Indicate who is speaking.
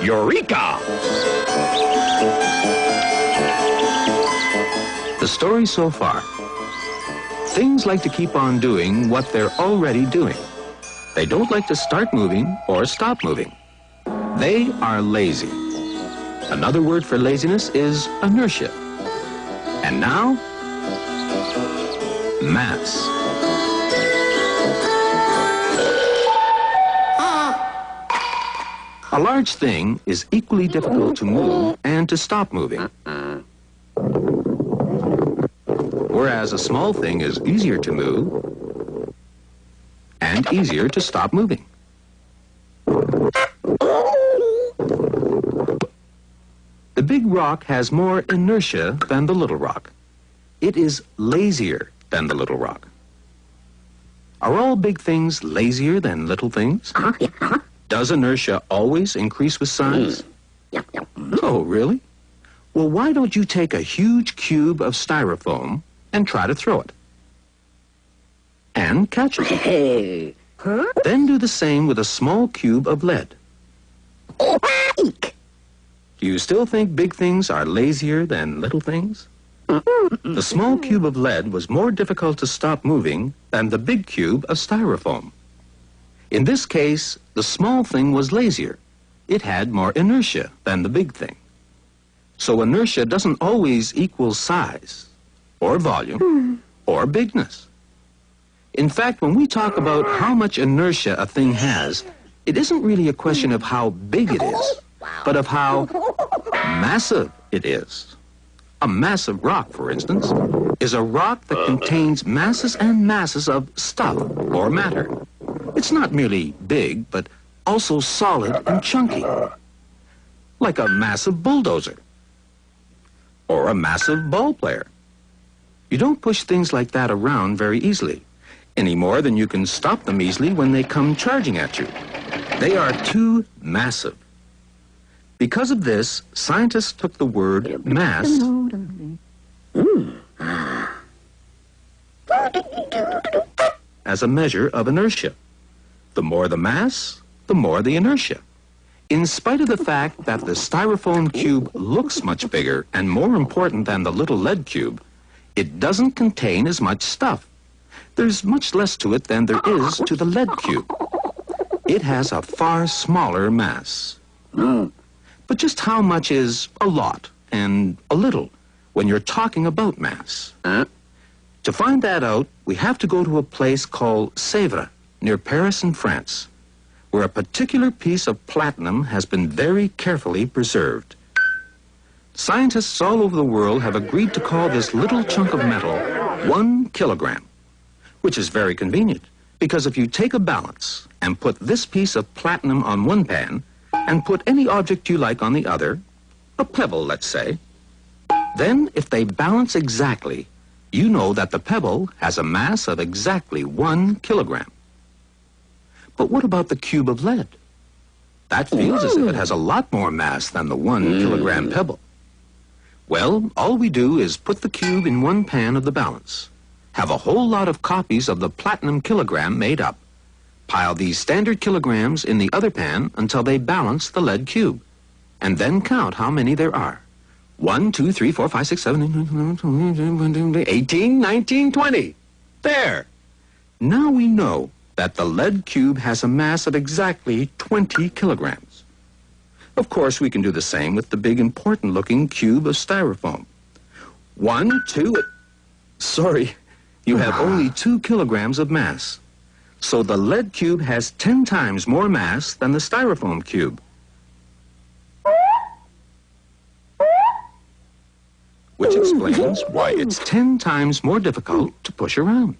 Speaker 1: Eureka! The story so far. Things like to keep on doing what they're already doing. They don't like to start moving or stop moving. They are lazy. Another word for laziness is inertia. And now, mass. A large thing is equally difficult to move and to stop moving. Whereas a small thing is easier to move and easier to stop moving. The big rock has more inertia than the little rock. It is lazier than the little rock. Are all big things lazier than little things? Does inertia always increase with size? Oh, really? Well, why don't you take a huge cube of styrofoam and try to throw it? And catch it. Then do the same with a small cube of lead. Do you still think big things are lazier than little things? The small cube of lead was more difficult to stop moving than the big cube of styrofoam. In this case, the small thing was lazier. It had more inertia than the big thing. So inertia doesn't always equal size, or volume, or bigness. In fact, when we talk about how much inertia a thing has, it isn't really a question of how big it is, but of how massive it is. A massive rock, for instance, is a rock that contains masses and masses of stuff or matter. It's not merely big, but also solid and chunky, like a massive bulldozer or a massive ball player. You don't push things like that around very easily, any more than you can stop them easily when they come charging at you. They are too massive. Because of this, scientists took the word mass as a measure of inertia. The more the mass, the more the inertia. In spite of the fact that the styrofoam cube looks much bigger and more important than the little lead cube, it doesn't contain as much stuff. There's much less to it than there is to the lead cube. It has a far smaller mass. But just how much is a lot and a little when you're talking about mass? To find that out, we have to go to a place called Sèvres, near Paris in France, where a particular piece of platinum has been very carefully preserved. Scientists all over the world have agreed to call this little chunk of metal 1 kilogram, which is very convenient, because if you take a balance and put this piece of platinum on one pan and put any object you like on the other, a pebble, let's say, then if they balance exactly, you know that the pebble has a mass of exactly 1 kilogram. But what about the cube of lead? That feels as if it has a lot more mass than the 1 kilogram pebble. Well, all we do is put the cube in one pan of the balance, have a whole lot of copies of the platinum kilogram made up, pile these standard kilograms in the other pan until they balance the lead cube, and then count how many there are. 1, 2, 3, 4, 5, 6, 7, 18, 19, 20. There! Now we know that the lead cube has a mass of exactly 20 kilograms. Of course, we can do the same with the big important-looking cube of styrofoam. 1, 2... Sorry, you have only 2 kilograms of mass. So the lead cube has 10 times more mass than the styrofoam cube. Which explains why it's 10 times more difficult to push around.